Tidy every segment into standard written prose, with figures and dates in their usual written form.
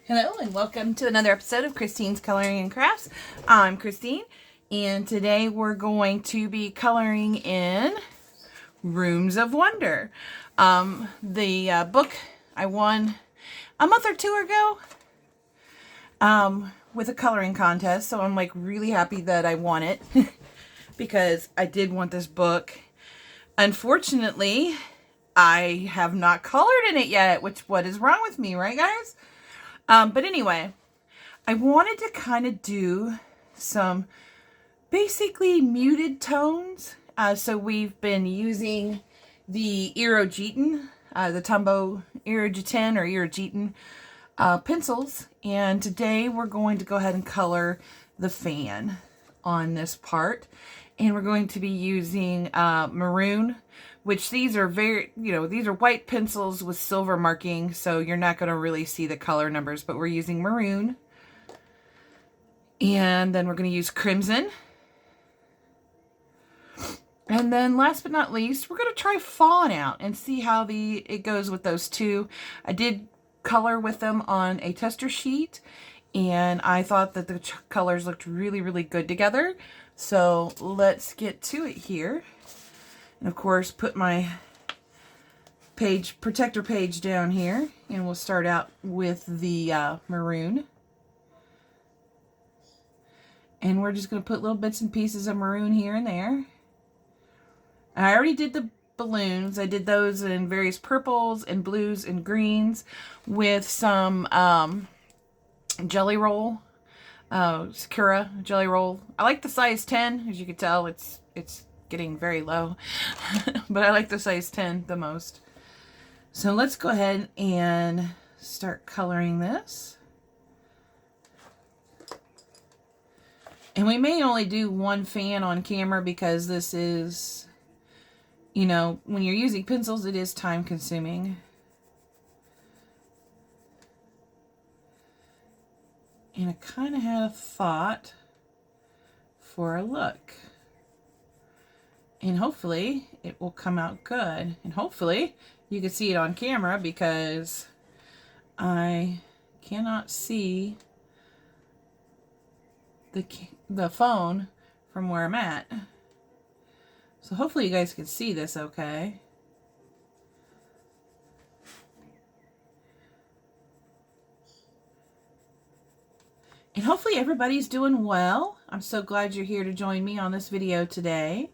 Hello and welcome to another episode of Christine's Coloring and Crafts. I'm Christine and today we're going to be coloring in Rooms of Wonder. The book I won a month or two ago with a coloring contest, so I'm like really happy that I won it because I did want this book. Unfortunately, I have not colored in it yet, what is wrong with me, right guys? But anyway, I wanted to kind of do some basically muted tones. So we've been using the Irigetan, the Tombow Irigetan or Irigetan pencils. And today we're going to go ahead and color the fan on this part. And we're going to be using maroon, which these are these are white pencils with silver marking, so you're not going to really see the color numbers, but we're using maroon. And then we're going to use crimson. And then last but not least, we're going to try fawn out and see how it goes with those two. I did color with them on a tester sheet, and I thought that the colors looked really, really good together. So let's get to it here. And of course, put my protector page down here, and we'll start out with the maroon. And we're just going to put little bits and pieces of maroon here and there. I already did the balloons. I did those in various purples and blues and greens with some jelly roll, Sakura jelly roll. I like the size 10. As you can tell, it's getting very low, but I like the size 10 the most. So let's go ahead and start coloring this. And we may only do one fan on camera because this is, when you're using pencils, it is time consuming. And I kind of had a thought for a look. And hopefully it will come out good. And hopefully you can see it on camera because I cannot see the phone from where I'm at. So hopefully you guys can see this okay. And hopefully everybody's doing well. I'm so glad you're here to join me on this video today.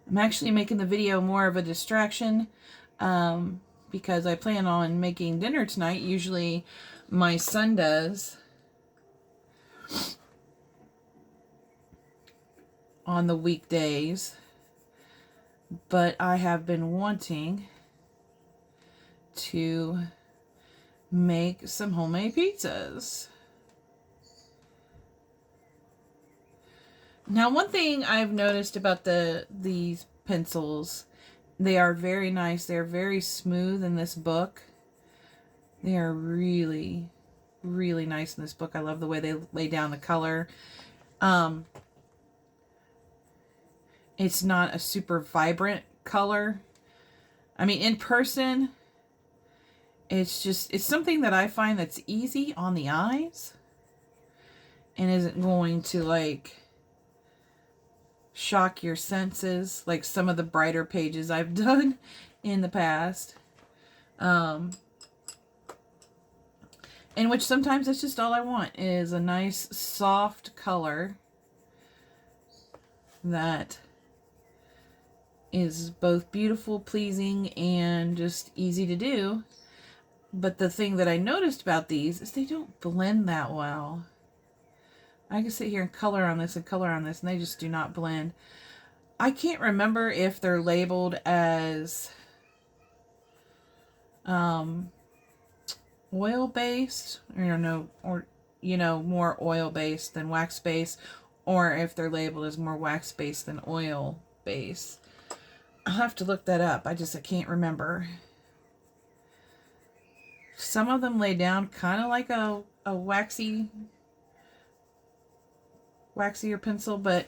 I'm actually making the video more of a distraction because I plan on making dinner tonight. Usually my son does on the weekdays, but I have been wanting to make some homemade pizzas. Now, one thing I've noticed about these pencils, they are very nice. They're very smooth in this book. They are really, really nice in this book. I love the way they lay down the color. It's not a super vibrant color. I mean, in person, it's something that I find that's easy on the eyes and isn't going to like shock your senses like some of the brighter pages I've done in the past. In which sometimes that's just all I want is a nice soft color that is both beautiful, pleasing, and just easy to do. But the thing that I noticed about these is they don't blend that well. I can sit here and color on this and color on this, and they just do not blend. I can't remember if they're labeled as oil-based, or more oil-based than wax-based, or if they're labeled as more wax-based than oil-based. I'll have to look that up. I can't remember. Some of them lay down kind of like a waxier pencil, but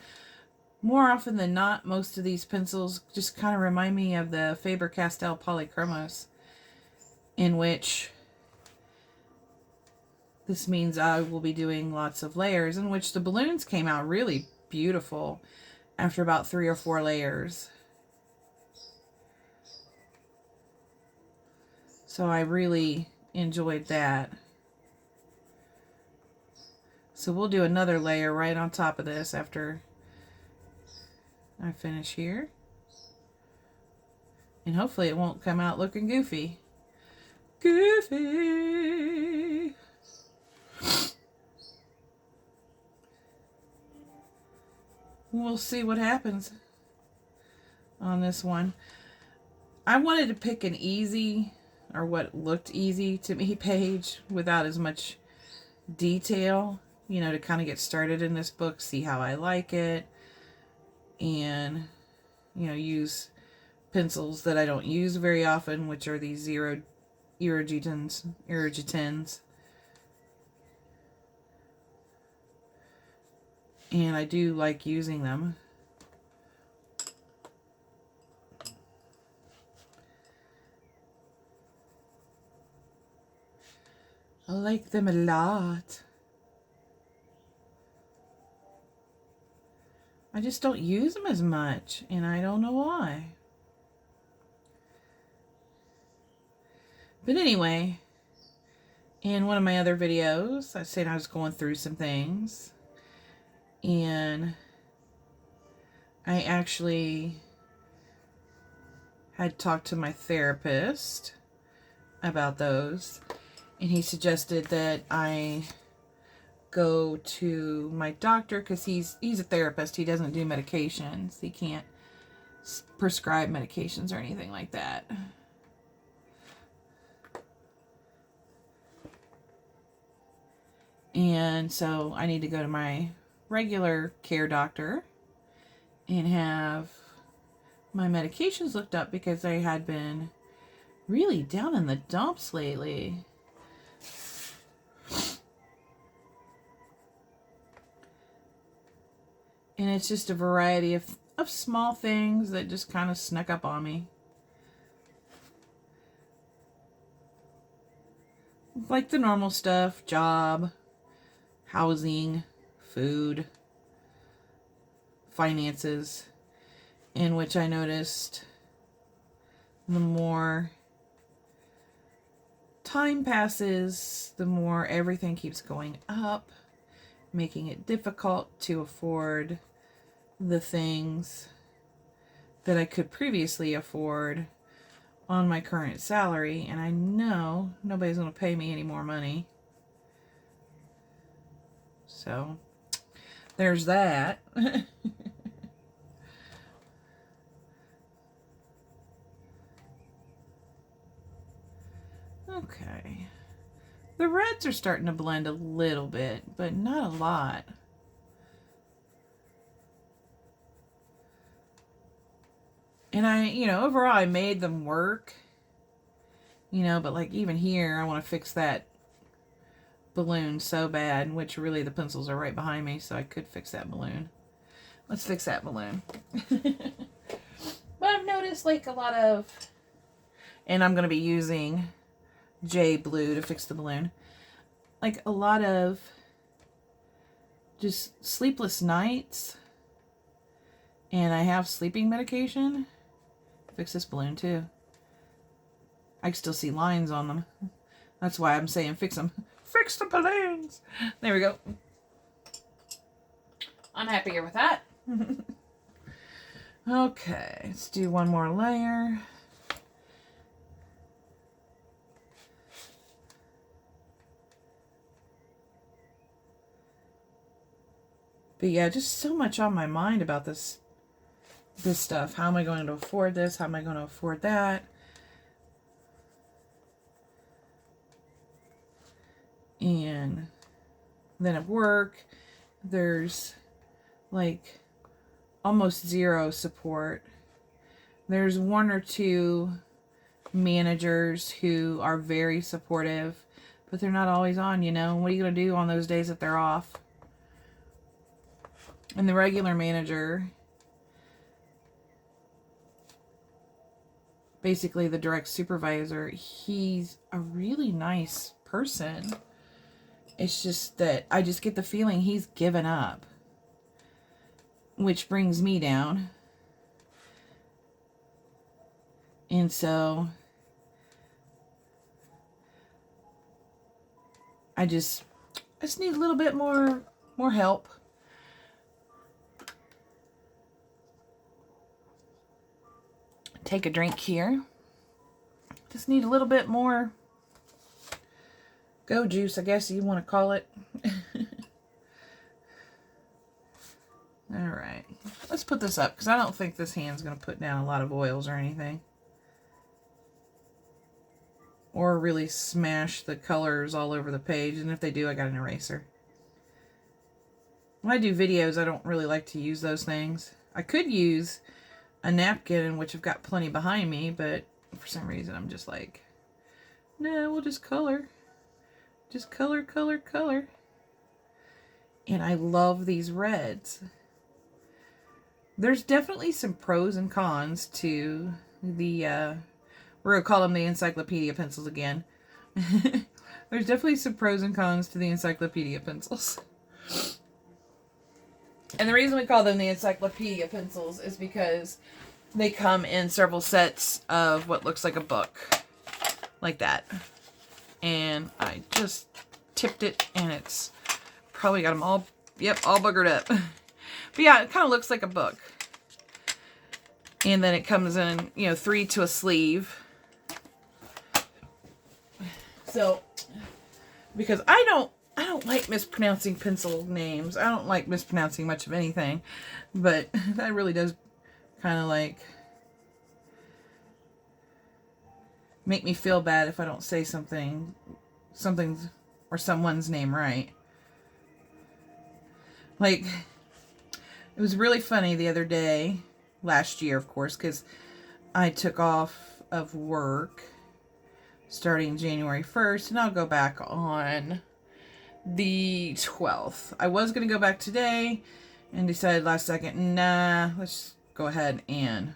more often than not, most of these pencils just kind of remind me of the Faber-Castell Polychromos, in which this means I will be doing lots of layers, in which the balloons came out really beautiful after about 3 or 4 layers. So I really enjoyed that. So we'll do another layer right on top of this after I finish here. And hopefully it won't come out looking goofy. Goofy! We'll see what happens on this one. I wanted to pick an easy, or what looked easy to me, page without as much detail, you know, to kind of get started in this book, see how I like it, and, you know, use pencils that I don't use very often, which are these Irrigitins. And I do like using them. I like them a lot. I just don't use them as much, and I don't know why. But anyway, in one of my other videos, I said I was going through some things. And I actually had talked to my therapist about those, and he suggested that I go to my doctor, because he's a therapist. He doesn't do medications. He can't prescribe medications or anything like that. And so I need to go to my regular care doctor and have my medications looked up, because I had been really down in the dumps lately. And it's just a variety of small things that just kind of snuck up on me. Like the normal stuff: job, housing, food, finances, in which I noticed the more time passes, the more everything keeps going up, making it difficult to afford the things that I could previously afford on my current salary. And I know nobody's going to pay me any more money. So there's that. Okay. The reds are starting to blend a little bit, but not a lot. And overall I made them work, but like even here, I want to fix that balloon so bad, which really the pencils are right behind me, so I could fix that balloon. Let's fix that balloon. But I've noticed like a lot of, and I'm going to be using J Blue to fix the balloon, like a lot of just sleepless nights, and I have sleeping medication. Fix this balloon too. I can still see lines on them. That's why I'm saying fix them. Fix the balloons. There we go. I'm happier with that. Okay, let's do one more layer. But yeah, just so much on my mind about this stuff. How am I going to afford this? How am I going to afford that? And then at work, there's like almost zero support. There's one or two managers who are very supportive, but they're not always on, What are you going to do on those days that they're off? And the regular manager, basically the direct supervisor, he's a really nice person. It's just that I just get the feeling he's given up, which brings me down. And so I just need a little bit more help. Take a drink here. Just need a little bit more go juice, I guess you want to call it. All right, let's put this up because I don't think this hand's going to put down a lot of oils or anything. Or really smash the colors all over the page. And if they do, I got an eraser. When I do videos, I don't really like to use those things. I could use a napkin, which I've got plenty behind me, but for some reason I'm just like, no, we'll just color. Just color, color, color. And I love these reds. There's definitely some pros and cons to the, we're going to call them the encyclopedia pencils again. There's definitely some pros and cons to the encyclopedia pencils. And the reason we call them the encyclopedia pencils is because they come in several sets of what looks like a book. Like that. And I just tipped it and it's probably got them all, yep, all buggered up. But yeah, it kind of looks like a book. And then it comes in, 3 to a sleeve. So, because I don't like mispronouncing pencil names. I don't like mispronouncing much of anything. But that really does kind of like make me feel bad if I don't say something or someone's name right. Like, it was really funny the other day, last year, of course, because I took off of work starting January 1st, and I'll go back on the 12th. I was going to go back today and decided last second, nah, let's go ahead and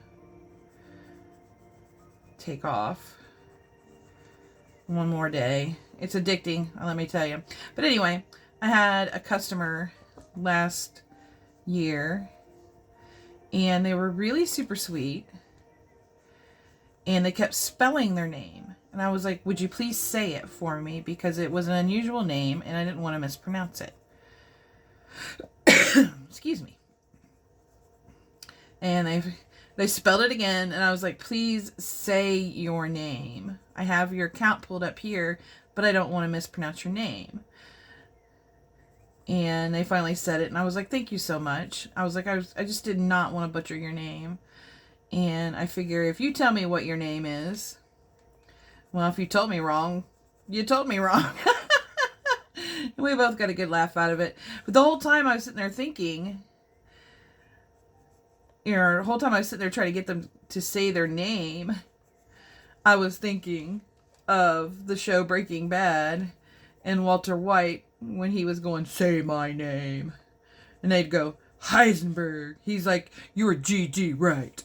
take off one more day. It's addicting, let me tell you. But anyway, I had a customer last year and they were really super sweet and they kept spelling their name. And I was like, would you please say it for me? Because it was an unusual name and I didn't want to mispronounce it. Excuse me. And they spelled it again. And I was like, please say your name. I have your account pulled up here, but I don't want to mispronounce your name. And they finally said it. And I was like, thank you so much. I was like, I just did not want to butcher your name. And I figure if you tell me what your name is, well, if you told me wrong, you told me wrong. And we both got a good laugh out of it. But the whole time I was sitting there thinking, the whole time I was sitting there trying to get them to say their name, I was thinking of the show Breaking Bad and Walter White when he was going, say my name. And they'd go, Heisenberg. He's like, you're G.G. Right.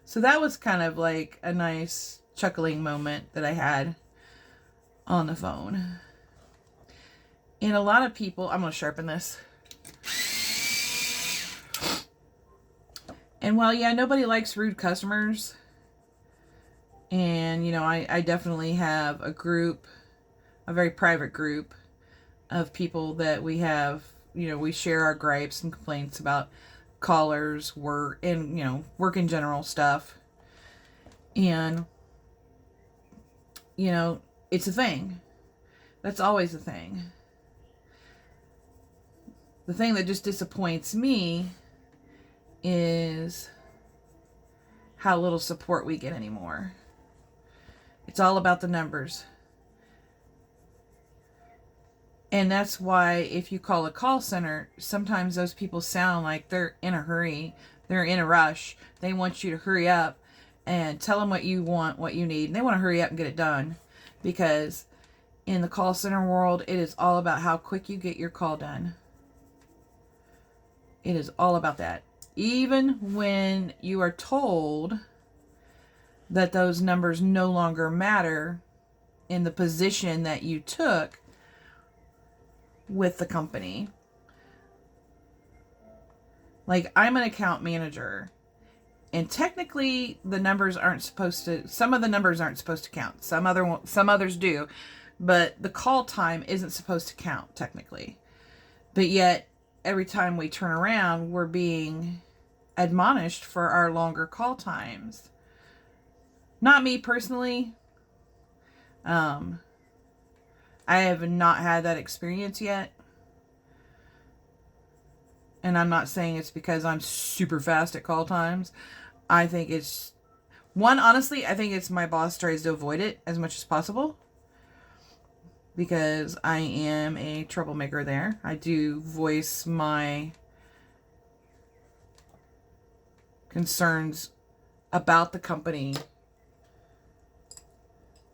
So that was kind of like a nice chuckling moment that I had on the phone. And a lot of people, I'm going to sharpen this. And while, yeah, nobody likes rude customers. And, I definitely have a group, a very private group of people that we have, we share our gripes and complaints about callers, work, and, work in general stuff. And, it's a thing. That's always a thing. The thing that just disappoints me is how little support we get anymore. It's all about the numbers. And that's why if you call a call center, sometimes those people sound like they're in a hurry. They're in a rush. They want you to hurry up and tell them what you want, what you need. And they want to hurry up and get it done. Because in the call center world, it is all about how quick you get your call done. It is all about that. Even when you are told that those numbers no longer matter in the position that you took, with the company. Like, I'm an account manager, and technically the numbers aren't supposed to, some of the numbers aren't supposed to count. Some others do, but the call time isn't supposed to count technically. But yet, every time we turn around, we're being admonished for our longer call times. Not me personally. I have not had that experience yet. And I'm not saying it's because I'm super fast at call times. I think it's, honestly, I think it's my boss tries to avoid it as much as possible. Because I am a troublemaker there. I do voice my concerns about the company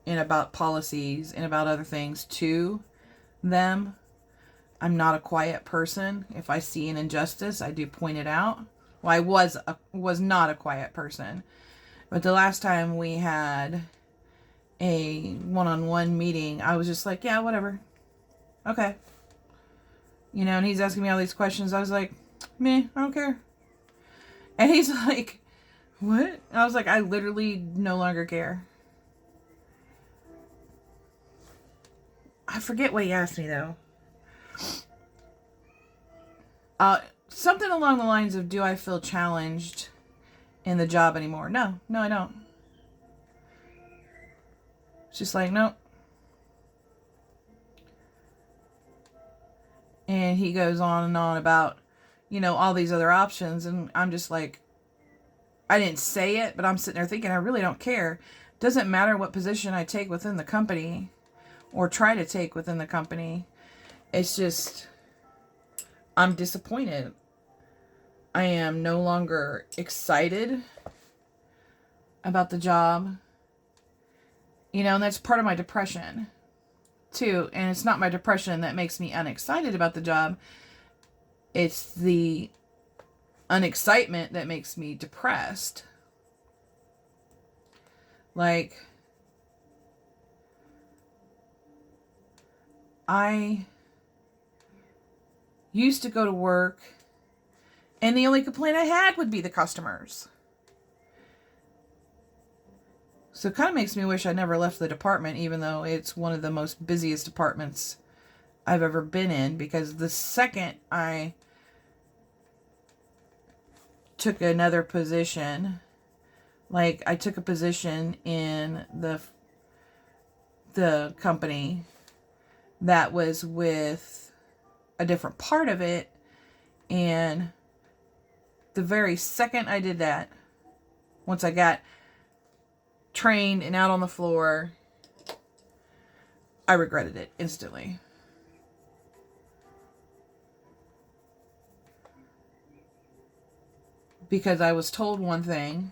and about policies and about other things to them. I'm not a quiet person. If I see an injustice, I do point it out. Well, I was not a quiet person. But the last time we had a one-on-one meeting, I was just like, yeah, whatever. Okay. You know, and he's asking me all these questions. I was like, meh, I don't care. And he's like, what? I was like, I literally no longer care. I forget what he asked me, though. Something along the lines of, do I feel challenged in the job anymore? No, I don't. It's just like, nope. And he goes on and on about, you know, all these other options. And I'm just like, I didn't say it, but I'm sitting there thinking, I really don't care. Doesn't matter what position I take within the company or try to take within the company. It's just, I'm disappointed. I am no longer excited about the job. You know, and that's part of my depression too. And it's not my depression that makes me unexcited about the job. It's the unexcitement that makes me depressed. Like, I used to go to work and the only complaint I had would be the customers. So it kind of makes me wish I never left the department, even though it's one of the most busiest departments I've ever been in. Because the second I took another position, like I took a position in the company that was with a different part of it, and the very second I did that, once I got trained and out on the floor, I regretted it instantly. Because I was told one thing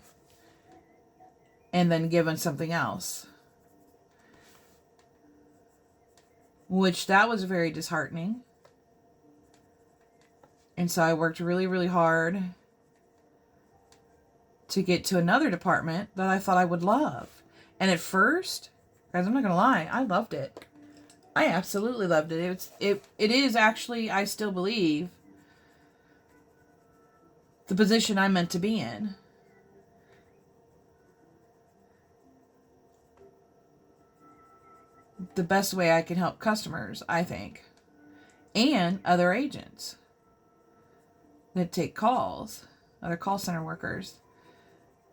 and then given something else. Which that was very disheartening. And so I worked really, really hard to get to another department that I thought I would love. And at first, guys, I'm not going to lie, I loved it. I absolutely loved it. It is actually, I still believe, the position I'm meant to be in. The best way I can help customers, I think. And other agents that take calls. Other call center workers.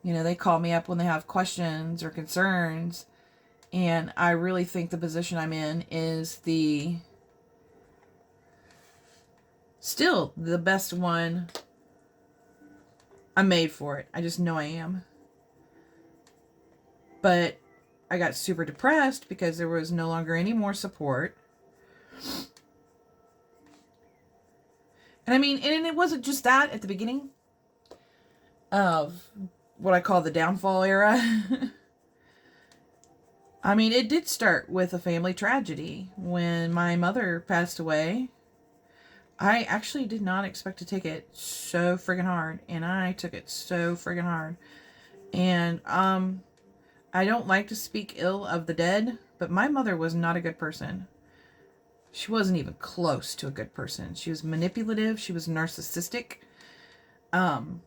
You know, they call me up when they have questions or concerns. And I really think the position I'm in is still the best one. I'm made for it. I just know I am. But I got super depressed because there was no longer any more support. And I mean, and it wasn't just that at the beginning of what I call the downfall era. I mean, it did start with a family tragedy. When my mother passed away, I actually did not expect to take it so friggin' hard. And I took it so friggin' hard. And, I don't like to speak ill of the dead, but my mother was not a good person. She wasn't even close to a good person. She was manipulative. She was narcissistic. And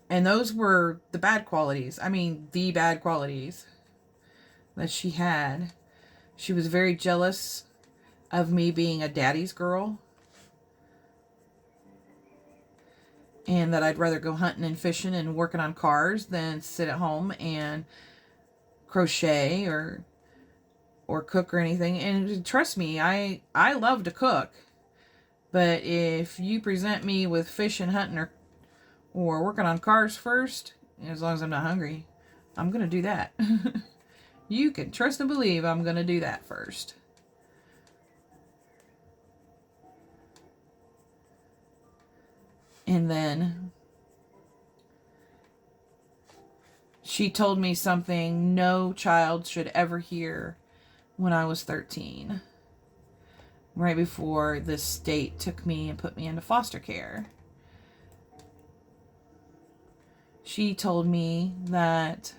those were the bad qualities. I mean, the bad qualities that she had. She was very jealous of me being a daddy's girl. And that I'd rather go hunting and fishing and working on cars than sit at home and crochet or cook or anything. And trust me, I love to cook. But if you present me with fishing, hunting, or working on cars first, as long as I'm not hungry, I'm going to do that. You can trust and believe I'm going to do that first. And then she told me something no child should ever hear when I was 13. Right before the state took me and put me into foster care. She told me that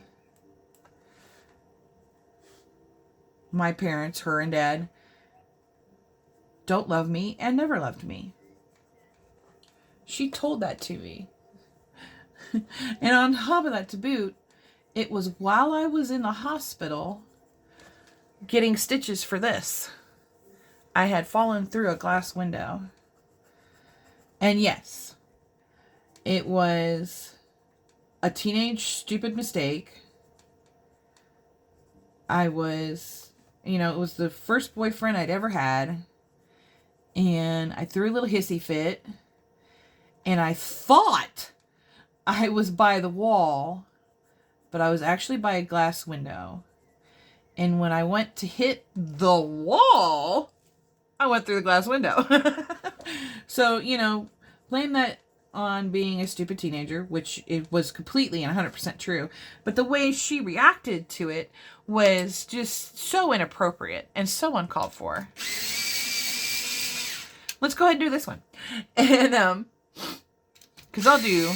my parents, her and dad, don't love me and never loved me. She told that to me. And on top of that, to boot, it was while I was in the hospital getting stitches for this. I had fallen through a glass window. And yes, it was a teenage stupid mistake. I was, it was the first boyfriend I'd ever had. And I threw a little hissy fit. And I thought I was by the wall, but I was actually by a glass window. And when I went to hit the wall, I went through the glass window. So, blame that on being a stupid teenager, which it was completely and 100% true. But the way she reacted to it was just so inappropriate and so uncalled for. Let's go ahead and do this one. And, because I'll do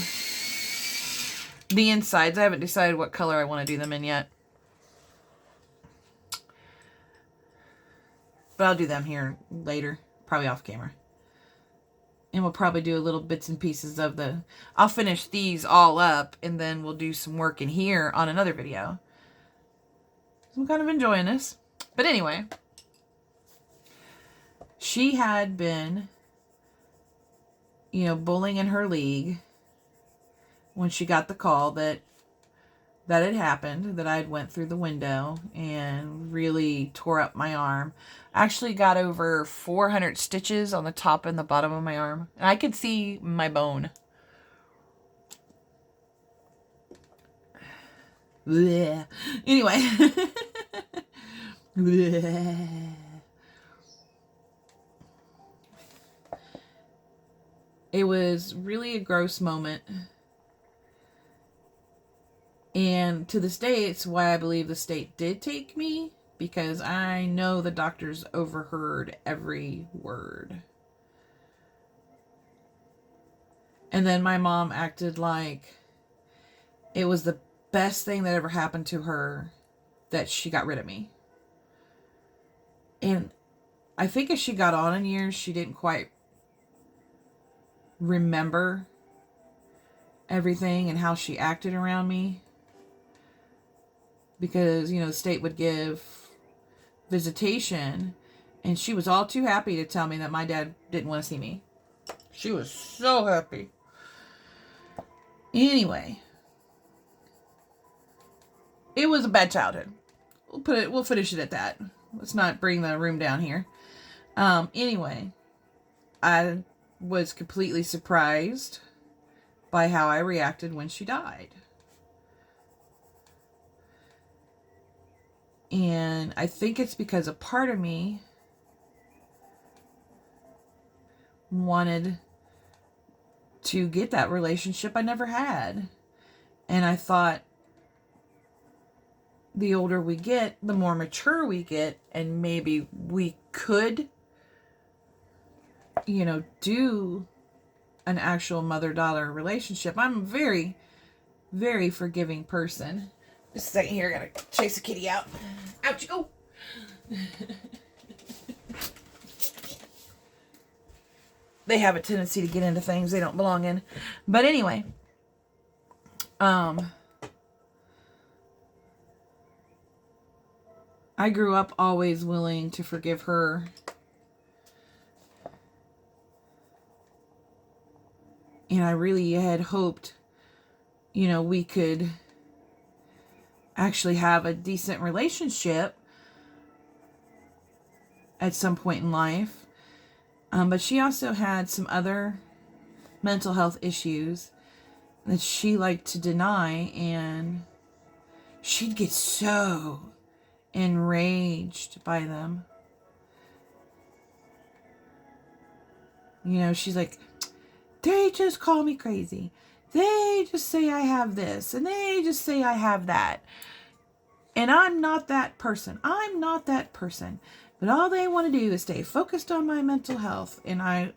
the insides. I haven't decided what color I want to do them in yet. But I'll do them here later, probably off camera. And we'll probably do a little bits and pieces of I'll finish these all up, and then we'll do some work in here on another video. So I'm kind of enjoying this. But anyway, she had been, bullying in her league when she got the call that had happened, that I'd went through the window and really tore up my arm. I actually got over 400 stitches on the top and the bottom of my arm. And I could see my bone. Blech. Anyway. It was really a gross moment. And to this day, it's why I believe the state did take me, because I know the doctors overheard every word. And then my mom acted like it was the best thing that ever happened to her that she got rid of me. And I think as she got on in years, she didn't quite remember everything and how she acted around me. Because, the state would give visitation, and she was all too happy to tell me that my dad didn't want to see me. She was so happy. Anyway, it was a bad childhood. We'll finish it at that. Let's not bring the room down here. Anyway, I was completely surprised by how I reacted when she died. And I think it's because a part of me wanted to get that relationship I never had. And I thought the older we get, the more mature we get, and maybe we could, do an actual mother-daughter relationship. I'm a very, very forgiving person. Just a second here, I gotta chase the kitty out. Ouch! Oh! they have a tendency to get into things they don't belong in. But anyway, I grew up always willing to forgive her. And I really had hoped, we could actually have a decent relationship at some point in life. But she also had some other mental health issues that she liked to deny, and she'd get so enraged by them. She's like, they just call me crazy. They just say I have this, and they just say I have that. And I'm not that person. I'm not that person. But all they want to do is stay focused on my mental health. And I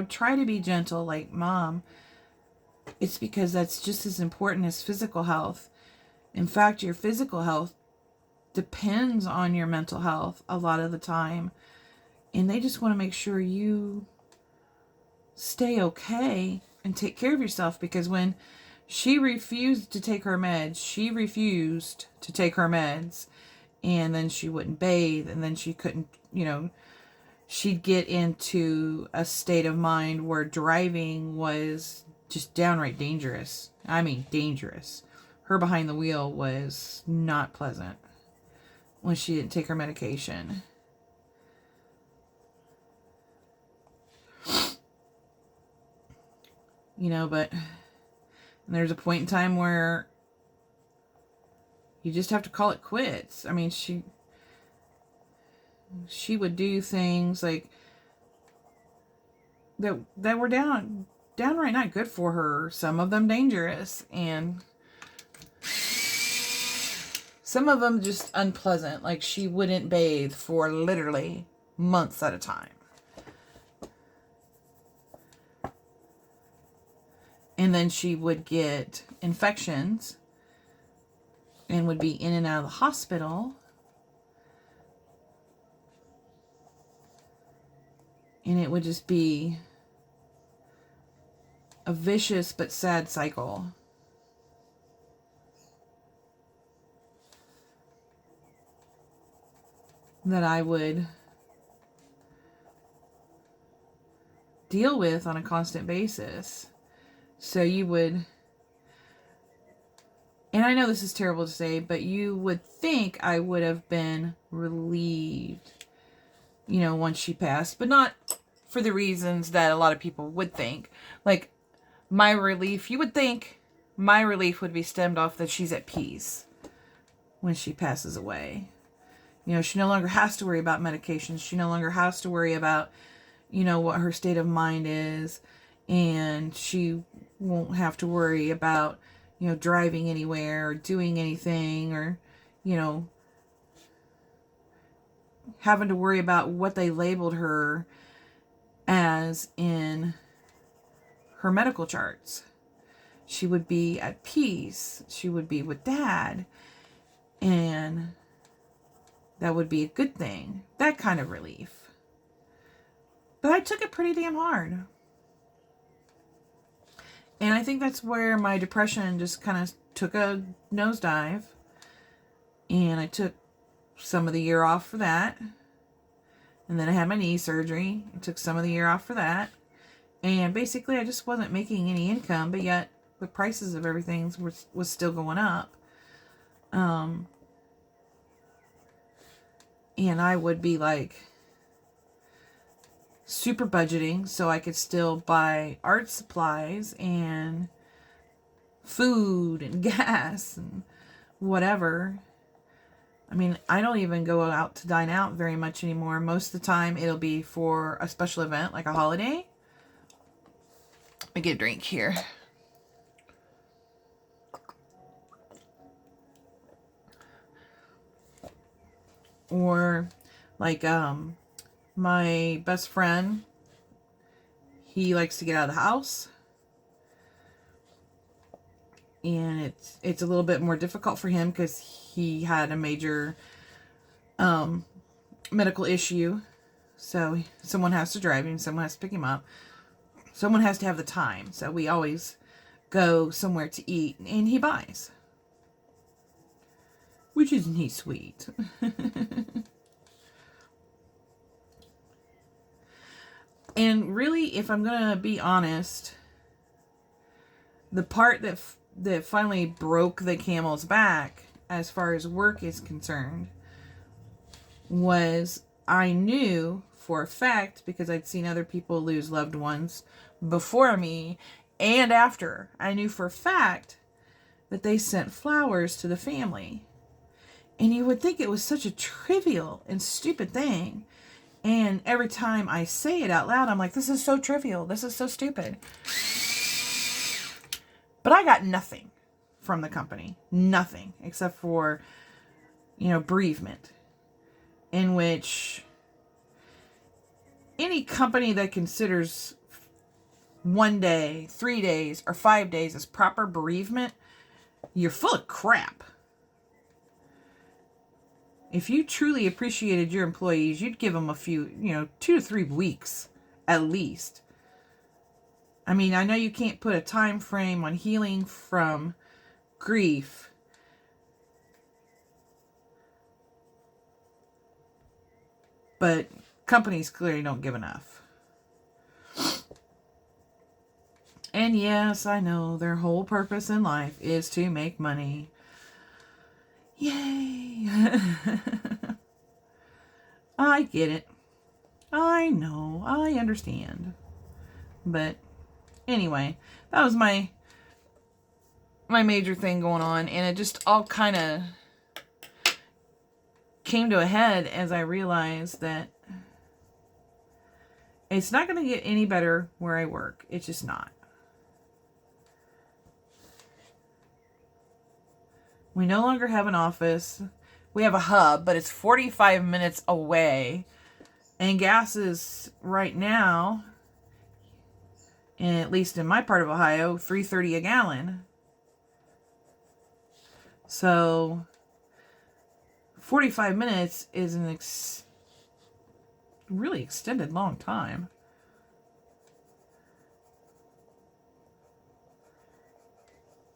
try to be gentle, like, Mom, it's because that's just as important as physical health. In fact, your physical health depends on your mental health a lot of the time. And they just want to make sure you stay okay and take care of yourself, because when she refused to take her meds, and then she wouldn't bathe, and then she couldn't, she'd get into a state of mind where driving was just downright dangerous. I mean, dangerous. Her behind the wheel was not pleasant when she didn't take her medication. But there's a point in time where you just have to call it quits. I mean, she would do things like that were downright not good for her. Some of them dangerous, and some of them just unpleasant. Like, she wouldn't bathe for literally months at a time. And then she would get infections and would be in and out of the hospital. And it would just be a vicious but sad cycle. That I would deal with on a constant basis. So you would, and I know this is terrible to say, but you would think I would have been relieved, once she passed, but not for the reasons that a lot of people would think. Like, my relief, you would think my relief would be stemmed off that she's at peace when she passes away. She no longer has to worry about medications. She no longer has to worry about, what her state of mind is. And she won't have to worry about, driving anywhere or doing anything, or, having to worry about what they labeled her as in her medical charts. She would be at peace. She would be with Dad. And that would be a good thing. That kind of relief. But I took it pretty damn hard. And I think that's where my depression just kind of took a nosedive. And I took some of the year off for that. And then I had my knee surgery. I took some of the year off for that. And basically I just wasn't making any income, but yet the prices of everything was still going up. And I would be like super budgeting so I could still buy art supplies and food and gas and whatever. I mean, I don't even go out to dine out very much anymore. Most of the time it'll be for a special event like a holiday. Let me get a drink here. Or like my best friend, he likes to get out of the house, and it's a little bit more difficult for him because he had a major medical issue, so someone has to drive him, someone has to pick him up. Someone has to have the time. So we always go somewhere to eat, and he buys. Which isn't he sweet? And really, if I'm going to be honest, the part that finally broke the camel's back as far as work is concerned was I knew for a fact, because I'd seen other people lose loved ones before me and after, I knew for a fact that they sent flowers to the family. And you would think it was such a trivial and stupid thing. And every time I say it out loud, I'm like, this is so trivial. This is so stupid. But I got nothing from the company. Nothing. Except for, bereavement. In which any company that considers 1 day, 3 days, or 5 days as proper bereavement, you're full of crap. If you truly appreciated your employees, you'd give them a few, 2 to 3 weeks at least. I mean, I know you can't put a time frame on healing from grief, but companies clearly don't give enough. And yes, I know their whole purpose in life is to make money. Yay! I get it. I know. I understand. But anyway, that was my major thing going on, and it just all kind of came to a head as I realized that it's not going to get any better where I work. It's just not. We no longer have an office. We have a hub, but it's 45 minutes away. And gas is right now, at least in my part of Ohio, $3.30 a gallon. So 45 minutes is an really extended long time.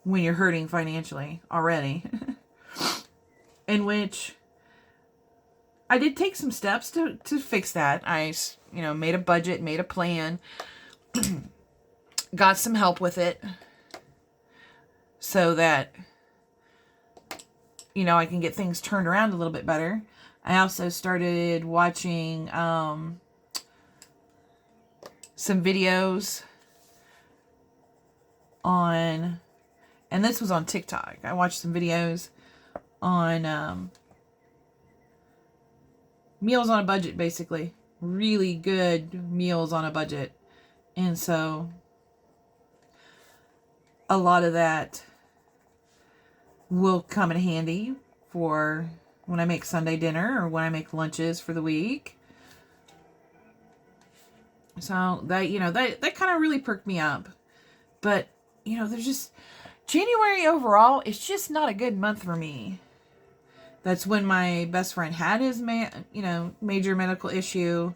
When you're hurting financially already. In which I did take some steps to fix that. I, made a budget, made a plan, got some help with it so that, I can get things turned around a little bit better. I also started watching some videos on... And this was on TikTok. I watched some videos on meals on a budget, basically. Really good meals on a budget. And so a lot of that will come in handy for when I make Sunday dinner or when I make lunches for the week. So that kind of really perked me up. But, there's just... January overall, it's just not a good month for me. That's when my best friend had his major medical issue.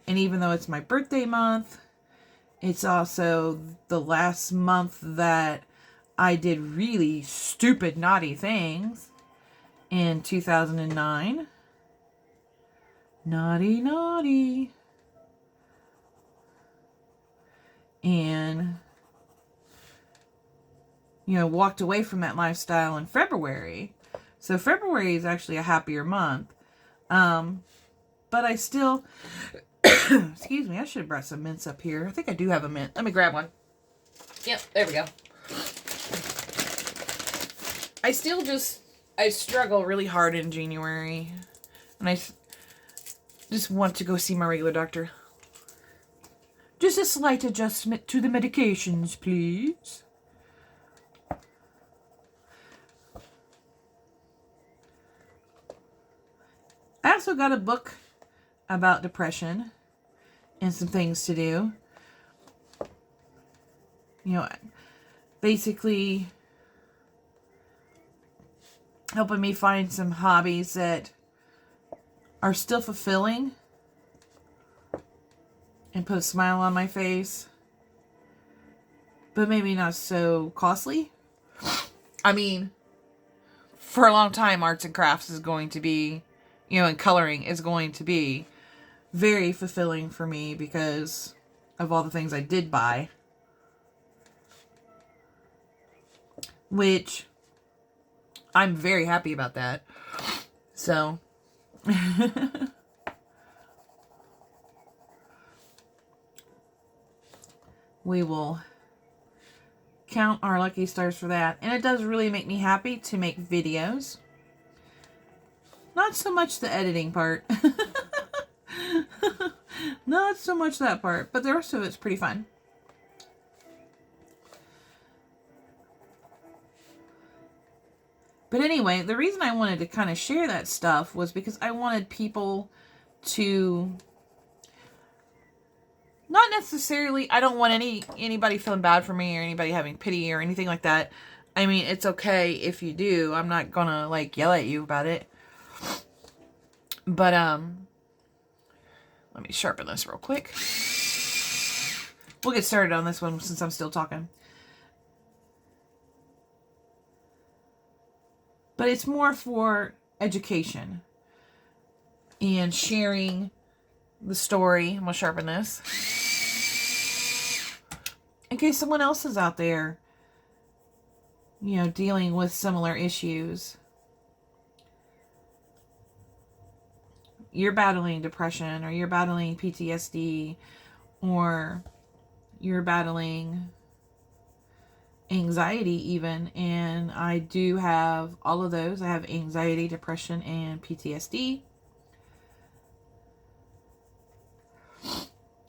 And even though it's my birthday month, it's also the last month that I did really stupid, naughty things in 2009. Naughty, naughty. And... walked away from that lifestyle in February. So February is actually a happier month. But I still, excuse me, I should have brought some mints up here. I think I do have a mint. Let me grab one. Yep, there we go. I struggle really hard in January. And I just want to go see my regular doctor. Just a slight adjustment to the medications, please. I also got a book about depression and some things to do. Basically helping me find some hobbies that are still fulfilling and put a smile on my face. but maybe not so costly. I mean, for a long time, arts and crafts is going to be, and coloring is going to be very fulfilling for me because of all the things I did buy. Which I'm very happy about that. So we will count our lucky stars for that. And it does really make me happy to make videos. Not so much the editing part. Not so much that part, but the rest of it's pretty fun. But anyway, the reason I wanted to kind of share that stuff was because I wanted people to, not necessarily, I don't want anybody feeling bad for me or anybody having pity or anything like that. I mean, it's okay if you do. I'm not gonna like yell at you about it. But let me sharpen this real quick. We'll get started on this one since I'm still talking. But it's more for education and sharing the story. I'm going to sharpen this. In case someone else is out there, dealing with similar issues. You're battling depression, or you're battling PTSD, or you're battling anxiety even, and I do have all of those. I have anxiety, depression, and PTSD.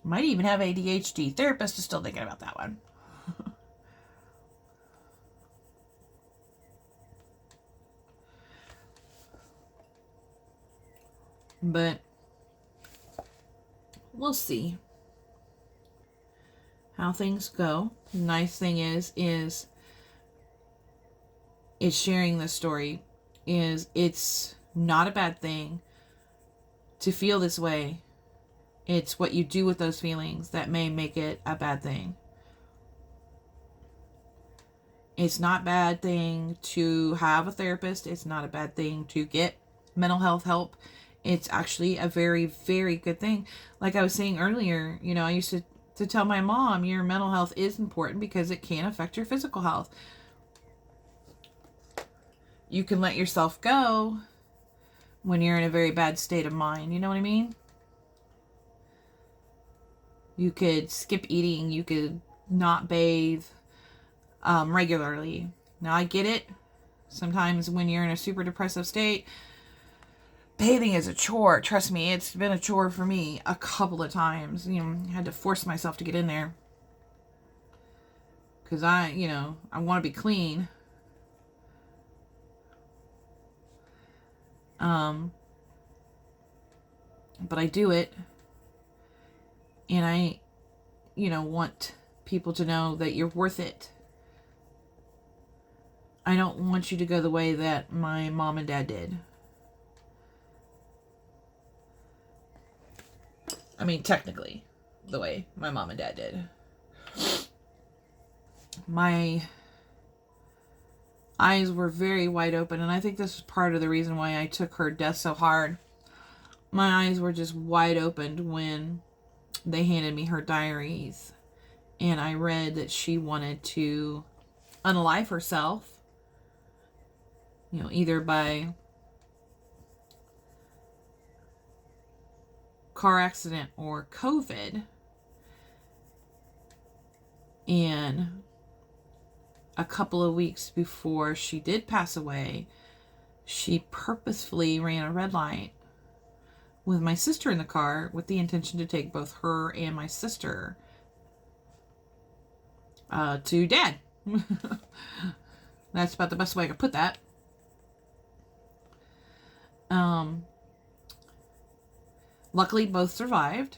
Might even have ADHD. Therapist is still thinking about that one. But we'll see how things go. The nice thing is sharing this story. It's not a bad thing to feel this way. It's what you do with those feelings that may make it a bad thing. It's not a bad thing to have a therapist. It's not a bad thing to get mental health help. It's actually a very, very good thing. Like I was saying earlier, I used to tell my mom, your mental health is important because it can affect your physical health. You can let yourself go when you're in a very bad state of mind. You know what I mean? You could skip eating. You could not bathe regularly. Now, I get it. Sometimes when you're in a super depressive state, bathing is a chore. Trust me, it's been a chore for me a couple of times. I had to force myself to get in there. Because I want to be clean. But I do it. And I, want people to know that you're worth it. I don't want you to go the way that my mom and dad did. I mean, technically, the way my mom and dad did. My eyes were very wide open, and I think this is part of the reason why I took her death so hard. My eyes were just wide open when they handed me her diaries, and I read that she wanted to unalive herself, either by car accident or COVID. And a couple of weeks before she did pass away, she purposefully ran a red light with my sister in the car with the intention to take both her and my sister to Dad. That's about the best way I could put that. Luckily, both survived.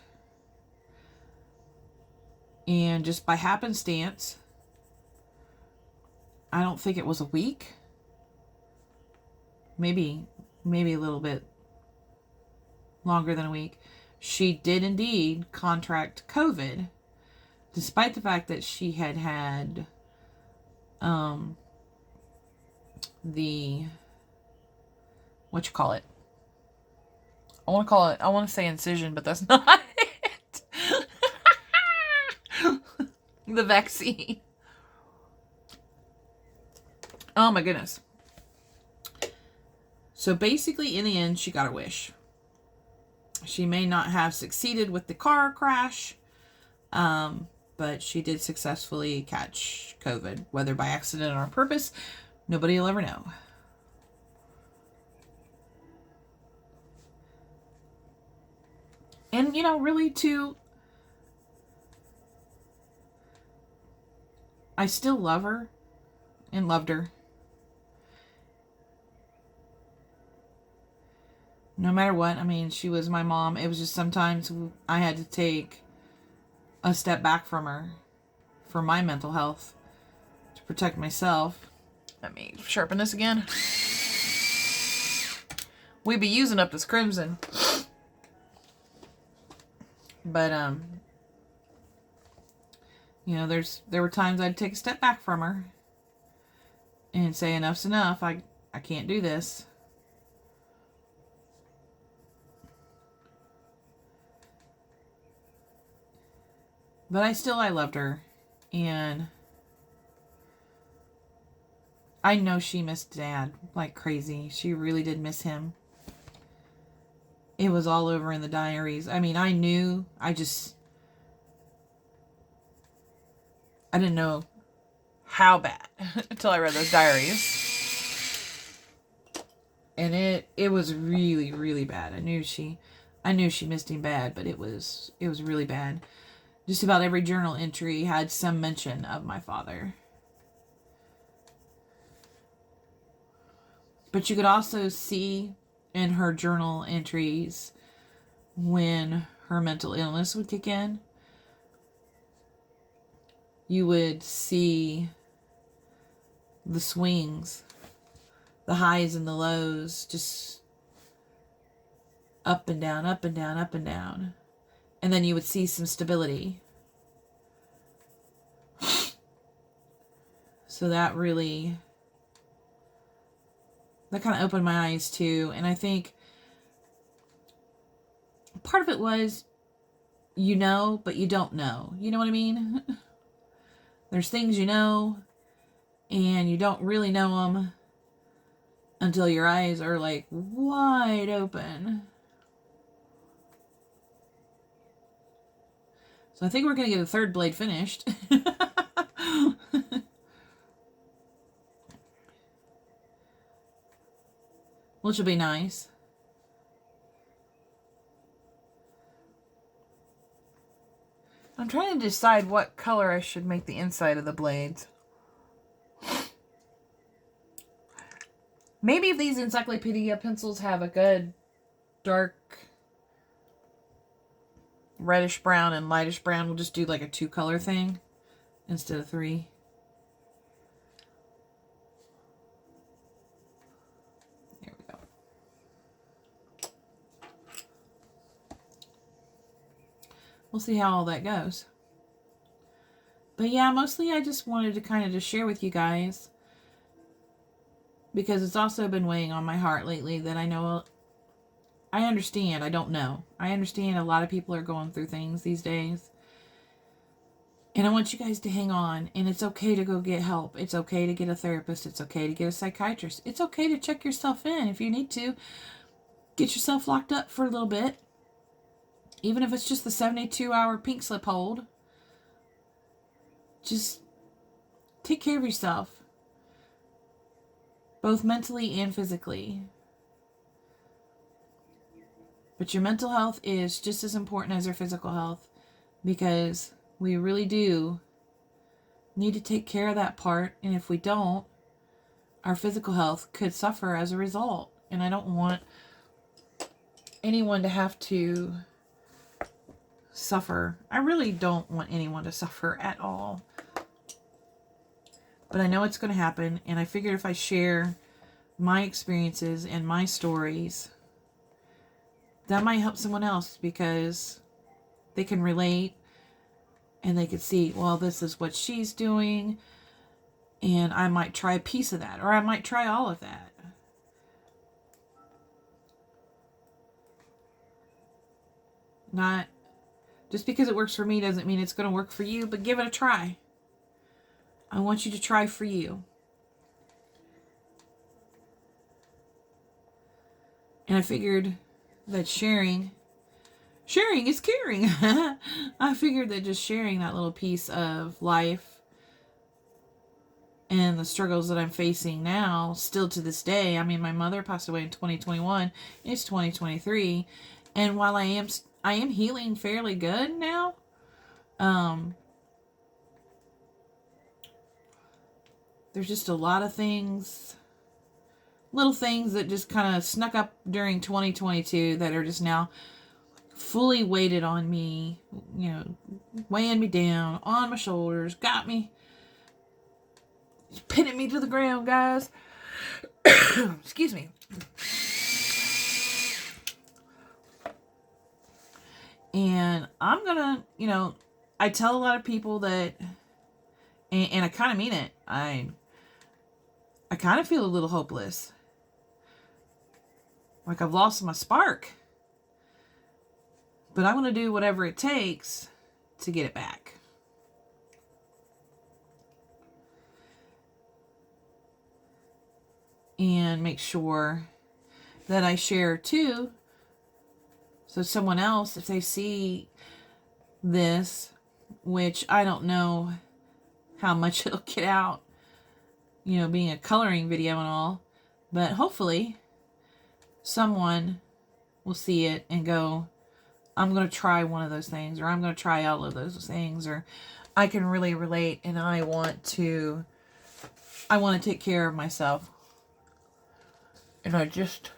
And just by happenstance, I don't think it was a week. Maybe a little bit longer than a week. She did indeed contract COVID despite the fact that she had had the, what you call it? I want to say incision, but that's not it. The vaccine. Oh my goodness. So basically, in the end, she got her wish. She may not have succeeded with the car crash, but she did successfully catch COVID, whether by accident or on purpose. Nobody will ever know. And, you know, really, too, I still love her and loved her. No matter what, I mean, she was my mom. It was just sometimes I had to take a step back from her for my mental health to protect myself. Let me sharpen this again. We'd be using up this crimson. But, you know, there were times I'd take a step back from her and say, enough's enough. I can't do this. But I loved her. And I know she missed Dad like crazy. She really did miss him. It was all over in the diaries. I mean, I knew. I didn't know how bad until I read those diaries. And it was really, really bad. I knew she missed him bad, but it was really bad. Just about every journal entry had some mention of my father. But you could also see in her journal entries when her mental illness would kick in. You would see the swings, the highs and the lows, just up and down, up and down, up and down. And then you would see some stability. So that kind of opened my eyes too. And I think part of it was, you know, but you don't know. You know what I mean? There's things you know, and you don't really know them until your eyes are like wide open. So I think we're going to get a third blade finished. Which will be nice. I'm trying to decide what color I should make the inside of the blades. Maybe if these encyclopedia pencils have a good dark reddish brown and lightish brown, we'll just do like a 2-color thing instead of 3. There we go. We'll see how all that goes. But yeah, mostly I just wanted to kind of just share with you guys, because it's also been weighing on my heart lately that I know, I understand, I don't know. I understand a lot of people are going through things these days. And I want you guys to hang on. And it's okay to go get help. It's okay to get a therapist. It's okay to get a psychiatrist. It's okay to check yourself in if you need to. Get yourself locked up for a little bit. Even if it's just the 72-hour pink slip hold. Just take care of yourself. Both mentally and physically. But your mental health is just as important as your physical health, because we really do need to take care of that part. And if we don't, our physical health could suffer as a result. And I don't want anyone to have to suffer. I really don't want anyone to suffer at all. But I know it's going to happen. And I figured if I share my experiences and my stories, that might help someone else, because they can relate. And they could see, well, this is what she's doing. And I might try a piece of that. Or I might try all of that. Not just because it works for me doesn't mean it's going to work for you, but give it a try. I want you to try for you. And I figured that sharing is caring. I figured that just sharing that little piece of life and the struggles that I'm facing now, still to this day. I mean, my mother passed away in 2021. It's 2023. And while I am healing fairly good now, there's just a lot of things, little things that just kind of snuck up during 2022 that are just now fully weighted on me, you know, weighing me down on my shoulders, got me, pinning me to the ground, guys. Excuse me. And I'm gonna, you know, I tell a lot of people that, and I kind of mean it, I kind of feel a little hopeless. Like I've lost my spark. But I want to do whatever it takes to get it back. And make sure that I share too. So someone else, if they see this, which I don't know how much it'll get out, you know, being a coloring video and all, but hopefully someone will see it and go, I'm going to try one of those things, or I'm going to try all of those things, or I can really relate and I want to take care of myself. And I just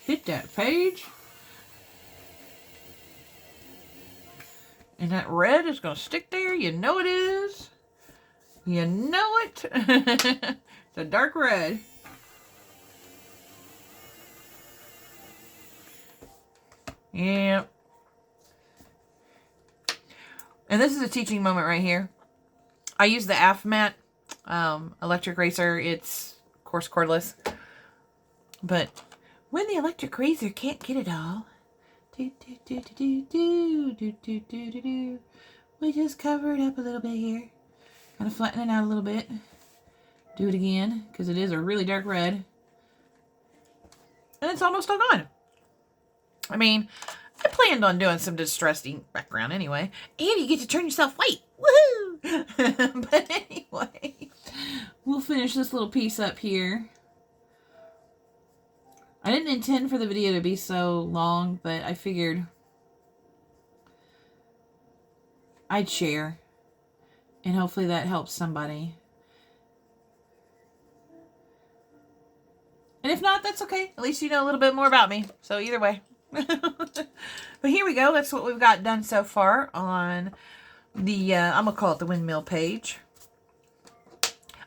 hit that page. And that red is going to stick there. You know it is. You know it. It's a dark red. Yeah. And this is a teaching moment right here. I use the AFMAT electric eraser. It's, of course, cordless. But when the electric razor can't get it all, we just cover it up a little bit here. Kind of flatten it out a little bit. Do it again, because it is a really dark red. And it's almost all gone. I mean, I planned on doing some distressed ink background anyway. And you get to turn yourself white. Woohoo! But anyway, we'll finish this little piece up here. I didn't intend for the video to be so long, but I figured I'd share. And hopefully that helps somebody. And if not, that's okay. At least you know a little bit more about me. So either way. But here we go. That's what we've got done so far on the, I'm going to call it the windmill page.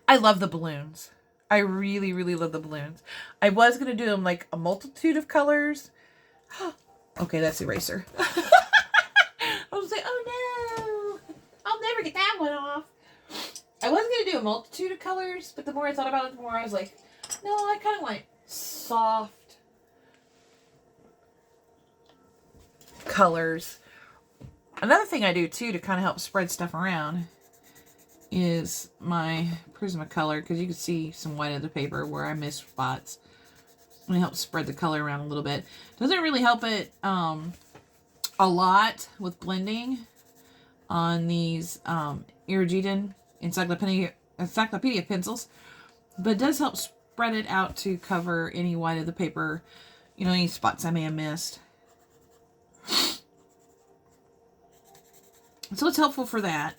I love the balloons. I really, really love the balloons. I was going to do them like a multitude of colors. Okay, that's eraser. I was like, oh no, I'll never get that one off. I was going to do a multitude of colors, but the more I thought about it, the more I was like, no, I kind of want soft colors. Another thing I do too to kind of help spread stuff around is my Prismacolor, because you can see some white of the paper where I missed spots. And it helps spread the color around a little bit. Doesn't really help it a lot with blending on these Iridian encyclopedia pencils, but it does help spread it out to cover any white of the paper, you know, any spots I may have missed. So it's helpful for that.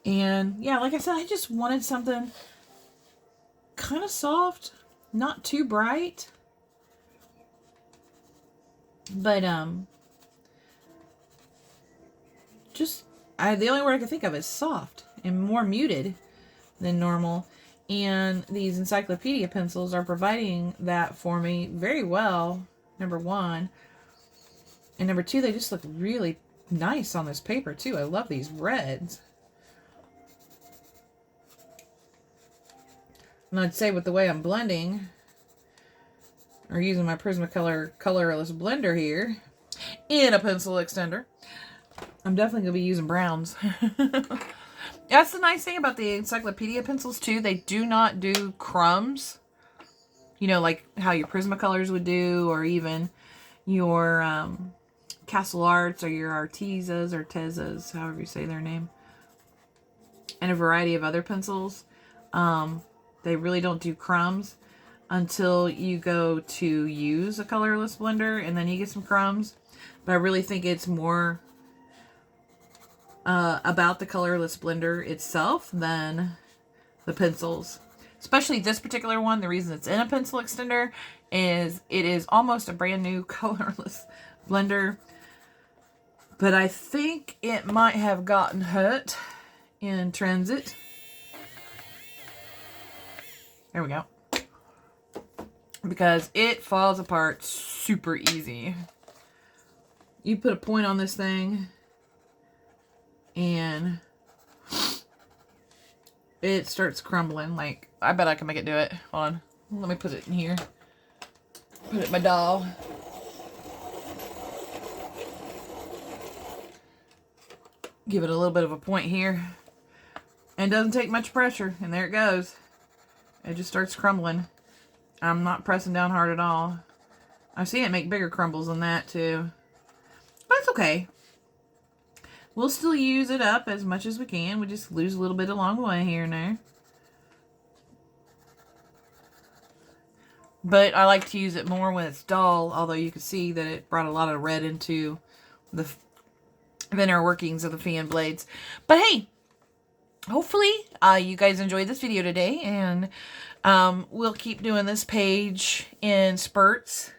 And yeah, like I said, I just wanted something kind of soft, not too bright. But just the only word I can think of is soft and more muted than normal. And these encyclopedia pencils are providing that for me very well, number one. And number two, they just look really nice on this paper too. I love these reds. And I'd say with the way I'm blending, or using my Prismacolor colorless blender here in a pencil extender, I'm definitely going to be using browns. That's the nice thing about the encyclopedia pencils too. They do not do crumbs. You know, like how your Prismacolors would do, or even your Castle Arts or your Artezas or Tezas, however you say their name. And a variety of other pencils. They really don't do crumbs until you go to use a colorless blender, and then you get some crumbs. But I really think it's more about the colorless blender itself than the pencils. Especially this particular one, the reason it's in a pencil extender is it is almost a brand new colorless blender. But I think it might have gotten hurt in transit. There we go. Because it falls apart super easy. You put a point on this thing and it starts crumbling. Like, I bet I can make it do it. Hold on. Let me put it in here. Put it in my doll. Give it a little bit of a point here. And it doesn't take much pressure. And there it goes. It just starts crumbling. I'm not pressing down hard at all. I've seen it make bigger crumbles than that too. But it's okay. We'll still use it up as much as we can. We just lose a little bit along the way here and there. But I like to use it more when it's dull, although you can see that it brought a lot of red into the inner workings of the fan blades. But hey, hopefully you guys enjoyed this video today, and we'll keep doing this page in spurts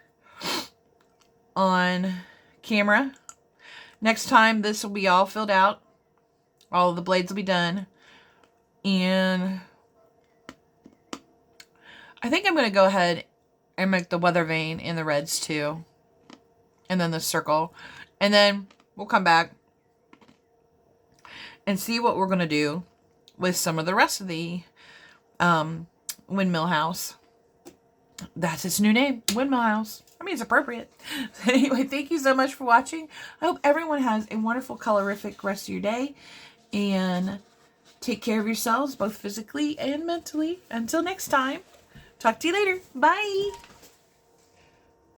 on camera. Next time, this will be all filled out. All of the blades will be done. And I think I'm going to go ahead and make the weather vane in the reds too. And then the circle. And then we'll come back and see what we're going to do with some of the rest of the windmill house. That's its new name, Windmill House. I mean, it's appropriate. Anyway, thank you so much for watching. I hope everyone has a wonderful, colorific rest of your day. And take care of yourselves, both physically and mentally. Until next time, talk to you later. Bye.